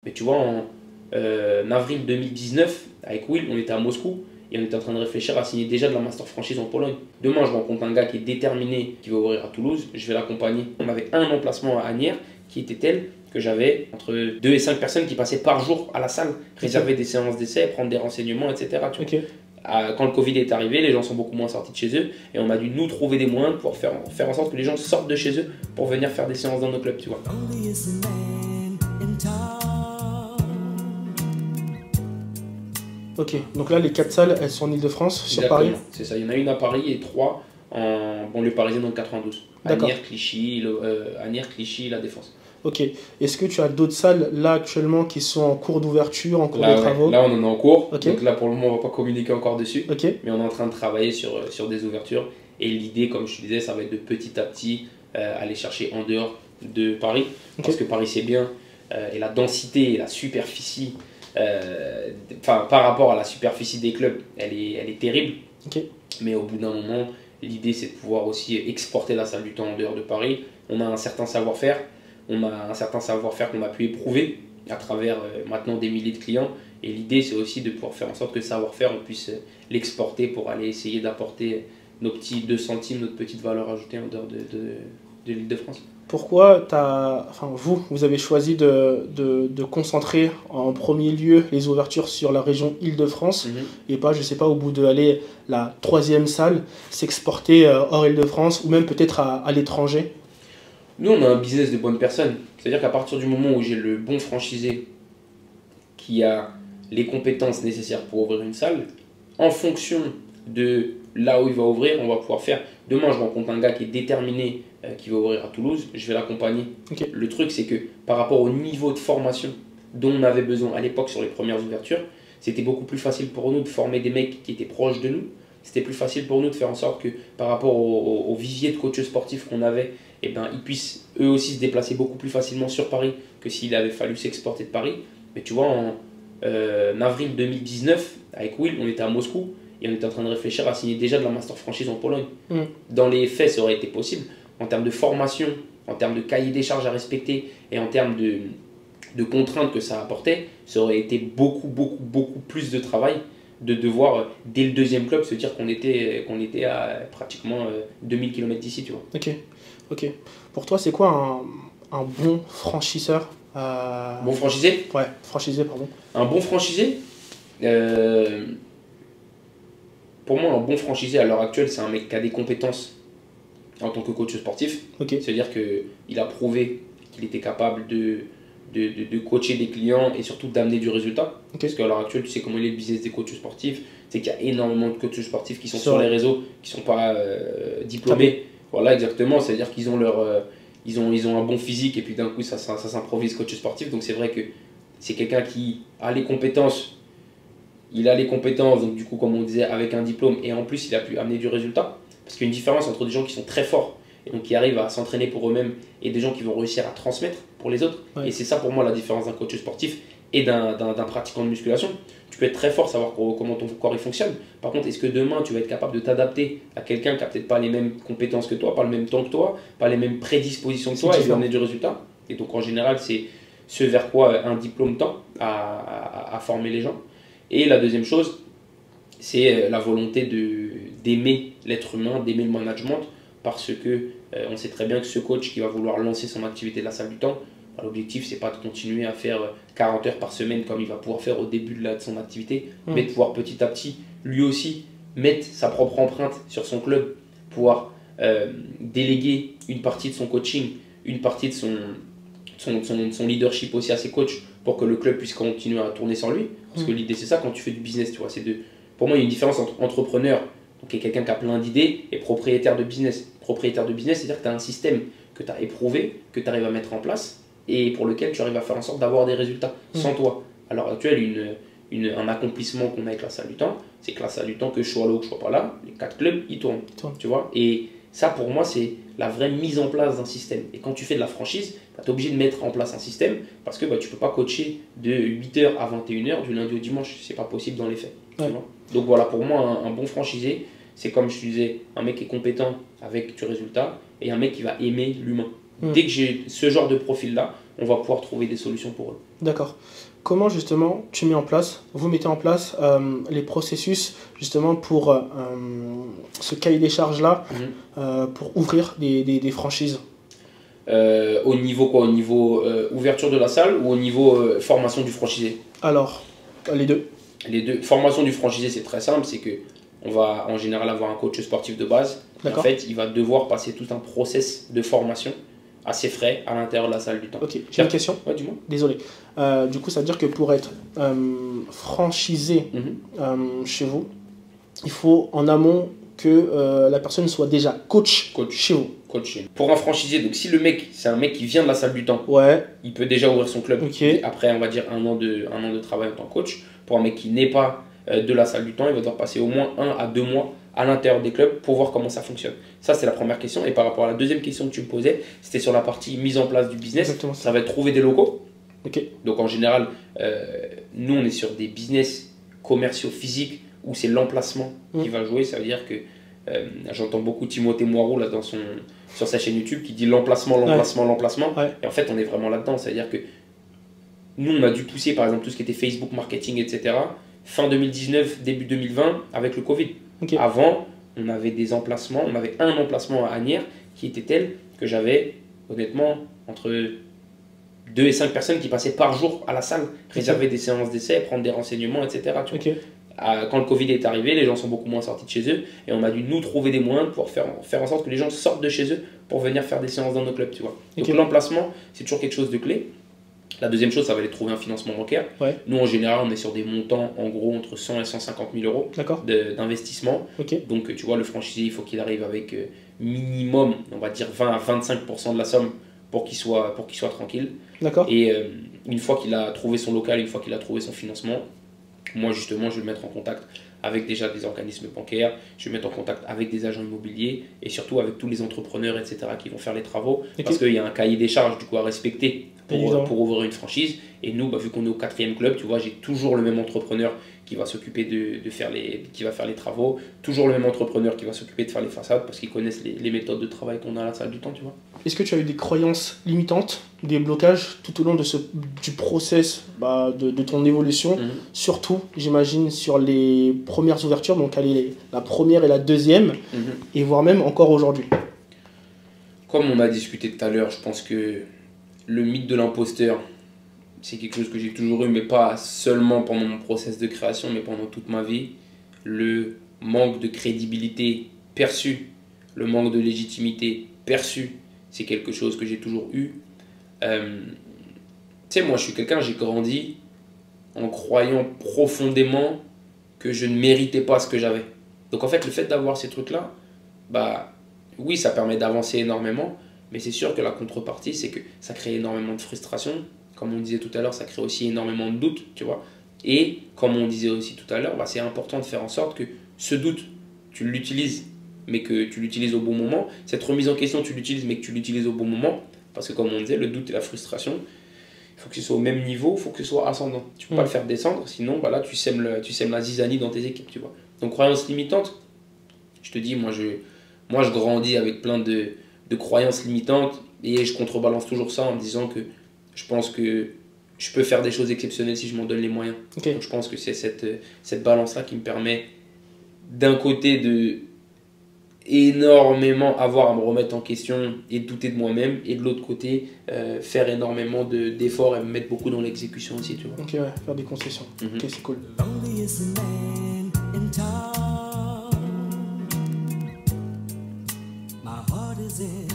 Mais tu vois, en avril 2019, avec Will, on était à Moscou et on était en train de réfléchir à signer déjà de la master franchise en Pologne. Demain, je rencontre un gars qui est déterminé, qui va ouvrir à Toulouse, je vais l'accompagner. On avait un emplacement à Asnières qui était tel que j'avais entre 2 et 5 personnes qui passaient par jour à la salle, réserver des séances d'essai, prendre des renseignements, etc. Tu vois. Quand le Covid est arrivé, les gens sont beaucoup moins sortis de chez eux et on a dû nous trouver des moyens pour faire en sorte que les gens sortent de chez eux pour venir faire des séances dans nos clubs, tu vois. Ok, donc là les 4 salles, elles sont en Ile-de-France, sur Paris. C'est ça, il y en a une à Paris et 3 en banlieue parisienne dans le 92. Asnières, Clichy, La Défense. Ok, est-ce que tu as d'autres salles là actuellement qui sont en cours d'ouverture, en cours de travaux? Là on en est en cours, Okay. donc là pour le moment on va pas communiquer encore dessus, Okay. mais on est en train de travailler sur des ouvertures et l'idée, comme je te disais, ça va être de petit à petit aller chercher en dehors de Paris, parce que Paris c'est bien, et la densité et la superficie, par rapport à la superficie des clubs, elle est terrible, mais au bout d'un moment, l'idée c'est de pouvoir aussi exporter la salle du temps en dehors de Paris. On a un certain savoir-faire, qu'on a pu éprouver à travers maintenant des milliers de clients, et l'idée c'est aussi de pouvoir faire en sorte que ce savoir-faire, on puisse l'exporter pour aller essayer d'apporter nos petits 2 centimes, notre petite valeur ajoutée en dehors de l'Île-de-France. Pourquoi vous avez choisi de concentrer en premier lieu les ouvertures sur la région Île-de-France et pas, je sais pas, au bout de la 3e salle, s'exporter hors Île-de-France ou même peut-être à l'étranger? Nous, on a un business de bonne personne. C'est-à-dire qu'à partir du moment où j'ai le bon franchisé qui a les compétences nécessaires pour ouvrir une salle, en fonction de là où il va ouvrir, on va pouvoir faire. Demain, je rencontre un gars qui est déterminé, qui va ouvrir à Toulouse, je vais l'accompagner. Le truc, c'est que par rapport au niveau de formation dont on avait besoin à l'époque sur les premières ouvertures, c'était beaucoup plus facile pour nous de former des mecs qui étaient proches de nous. C'était plus facile pour nous de faire en sorte que par rapport au vivier de coachs sportifs qu'on avait, eh ben, ils puissent eux aussi se déplacer beaucoup plus facilement sur Paris que s'il avait fallu s'exporter de Paris. Mais tu vois, en avril 2019, avec Will, on était à Moscou et on était en train de réfléchir à signer déjà de la master franchise en Pologne. Dans les faits, ça aurait été possible. En termes de formation, en termes de cahier des charges à respecter et en termes de contraintes que ça apportait, ça aurait été beaucoup plus de travail de devoir, dès le 2e club, se dire qu'on était à pratiquement 2000 km d'ici, tu vois. Ok. Pour toi, c'est quoi un bon franchiseur? Bon franchisé? Ouais, franchisé, pardon. Un bon franchisé, pour moi, un bon franchisé à l'heure actuelle, c'est un mec qui a des compétences en tant que coach sportif. C'est-à-dire qu'il a prouvé qu'il était capable de coacher des clients et surtout d'amener du résultat. Parce qu'à l'heure actuelle, tu sais comment il est le business des coachs sportifs. C'est qu'il y a énormément de coachs sportifs qui sont sur les réseaux, qui ne sont pas diplômés. Voilà, exactement. C'est-à-dire qu'ils ont ils ont un bon physique et puis d'un coup, ça s'improvise coach sportif. Donc c'est vrai que c'est quelqu'un qui a les compétences. Il a les compétences, donc du coup, comme on disait, avec un diplôme, et en plus, il a pu amener du résultat. Parce qu'il y a une différence entre des gens qui sont très forts et donc qui arrivent à s'entraîner pour eux-mêmes et des gens qui vont réussir à transmettre pour les autres. Et c'est ça pour moi la différence d'un coach sportif et d'un pratiquant de musculation. Tu peux être très fort, savoir comment ton corps il fonctionne. Par contre, est-ce que demain tu vas être capable de t'adapter à quelqu'un qui n'a peut-être pas les mêmes compétences que toi, pas le même temps que toi, pas les mêmes prédispositions que toi et lui amener du résultat? Et donc en général, c'est ce vers quoi un diplôme tend à former les gens. Et la deuxième chose, c'est la volonté d'aimer l'être humain, d'aimer le management, parce que on sait très bien que ce coach qui va vouloir lancer son activité de la salle du temps, l'objectif c'est pas de continuer à faire 40 heures par semaine comme il va pouvoir faire au début de son activité, mais de pouvoir petit à petit lui aussi mettre sa propre empreinte sur son club, pouvoir déléguer une partie de son coaching, une partie de son leadership aussi à ses coachs pour que le club puisse continuer à tourner sans lui. Parce que l'idée c'est ça quand tu fais du business, tu vois, pour moi il y a une différence entre entrepreneur, donc quelqu'un qui a plein d'idées, et propriétaire de business. Propriétaire de business, c'est-à-dire que tu as un système que tu as éprouvé, que tu arrives à mettre en place et pour lequel tu arrives à faire en sorte d'avoir des résultats sans toi. À l'heure actuelle, un accomplissement qu'on a avec la salle du temps, c'est que la salle du temps, que je sois là ou que je sois pas là, les 4 clubs, ils tournent. Tu vois, et ça pour moi c'est la vraie mise en place d'un système. Et quand tu fais de la franchise, tu es obligé de mettre en place un système parce que tu ne peux pas coacher de 8h à 21h du lundi au dimanche, c'est pas possible dans les faits. Tu vois. Donc voilà, pour moi un bon franchisé, c'est comme je te disais, un mec qui est compétent avec du résultat et un mec qui va aimer l'humain. Dès que j'ai ce genre de profil là, on va pouvoir trouver des solutions pour eux. D'accord. Comment justement vous mettez en place les processus justement pour ce cahier des charges-là, pour ouvrir des franchises? Au niveau quoi? Au niveau ouverture de la salle ou au niveau formation du franchisé? Alors, les deux. Les deux. Formation du franchisé, c'est très simple, c'est que on va en général avoir un coach sportif de base. En fait, il va devoir passer tout un process de formation à ses frais à l'intérieur de la salle du temps. Ok, j'ai une question. Ouais, dis-moi. Désolé. Du coup, ça veut dire que pour être franchisé chez vous, il faut en amont que la personne soit déjà coach chez vous. Pour un franchisé, donc si le mec, c'est un mec qui vient de la salle du temps, il peut déjà ouvrir son club. Okay. Après, on va dire un an de travail en tant que coach. Pour un mec qui n'est pas de la salle du temps, il va devoir passer au moins 1 à 2 mois à l'intérieur des clubs pour voir comment ça fonctionne. Ça, c'est la première question. Et par rapport à la deuxième question que tu me posais, c'était sur la partie mise en place du business. Exactement. Ça va être trouver des locaux. Okay. Donc en général, nous, on est sur des business commerciaux physiques où c'est l'emplacement qui va jouer. Ça veut dire que j'entends beaucoup Timothée Moirou là, sur sa chaîne YouTube qui dit l'emplacement. Ouais. Et en fait, on est vraiment là-dedans. C'est-à-dire que nous, on a dû pousser par exemple tout ce qui était Facebook marketing, etc. Fin 2019, début 2020 avec le Covid. Okay. Avant, on avait des emplacements, on avait un emplacement à Asnières qui était tel que j'avais honnêtement entre 2 et 5 personnes qui passaient par jour à la salle, réserver des séances d'essai, prendre des renseignements, etc. Tu vois. Quand le Covid est arrivé, les gens sont beaucoup moins sortis de chez eux et on a dû nous trouver des moyens pour faire en sorte que les gens sortent de chez eux pour venir faire des séances dans nos clubs. Tu vois. Donc l'emplacement, c'est toujours quelque chose de clé. La deuxième chose, ça va aller trouver un financement bancaire. Ouais. Nous, en général, on est sur des montants, en gros, entre 100 et 150 000 euros d'investissement. Donc, tu vois, le franchisé, il faut qu'il arrive avec minimum, on va dire 20 à 25% de la somme pour qu'il soit tranquille. Et une fois qu'il a trouvé son local, une fois qu'il a trouvé son financement, moi, justement, je vais le mettre en contact avec déjà des organismes bancaires, je vais mettre en contact avec des agents immobiliers et surtout avec tous les entrepreneurs, etc., qui vont faire les travaux. Parce qu'il y a un cahier des charges du coup, à respecter pour ouvrir une franchise. Et nous, vu qu'on est au 4e club, tu vois, j'ai toujours le même entrepreneur qui va s'occuper qui va faire les travaux, toujours le même entrepreneur qui va s'occuper de faire les façades parce qu'ils connaissent les méthodes de travail qu'on a à la salle du temps, tu vois. Est-ce que tu as eu des croyances limitantes, des blocages tout au long du process de ton évolution, surtout, j'imagine, sur les premières ouvertures, donc la première et la deuxième, et voire même encore aujourd'hui? Comme on a discuté tout à l'heure, je pense que le mythe de l'imposteur, c'est quelque chose que j'ai toujours eu, mais pas seulement pendant mon process de création, mais pendant toute ma vie. Le manque de crédibilité perçu, le manque de légitimité perçu, c'est quelque chose que j'ai toujours eu. Tu sais, moi, j'ai grandi en croyant profondément que je ne méritais pas ce que j'avais. Donc, en fait, le fait d'avoir ces trucs-là, oui, ça permet d'avancer énormément, mais c'est sûr que la contrepartie, c'est que ça crée énormément de frustration. Comme on disait tout à l'heure, ça crée aussi énormément de doutes, tu vois. Et comme on disait aussi tout à l'heure, c'est important de faire en sorte que ce doute, tu l'utilises, mais que tu l'utilises au bon moment. Cette remise en question, tu l'utilises, mais que tu l'utilises au bon moment. Parce que comme on disait, le doute et la frustration, il faut que ce soit au même niveau, il faut que ce soit ascendant. Tu ne peux pas le faire descendre, sinon là, tu sèmes la zizanie dans tes équipes, tu vois. Donc, croyance limitante, je te dis, moi je grandis avec plein de croyances limitantes et je contrebalance toujours ça en me disant que je pense que je peux faire des choses exceptionnelles si je m'en donne les moyens. Donc je pense que c'est cette balance-là qui me permet d'un côté de énormément avoir à me remettre en question et douter de moi-même et de l'autre côté faire énormément d'efforts et me mettre beaucoup dans l'exécution aussi, tu vois. Ok, ouais, faire des concessions. Ok, c'est cool. My heart is in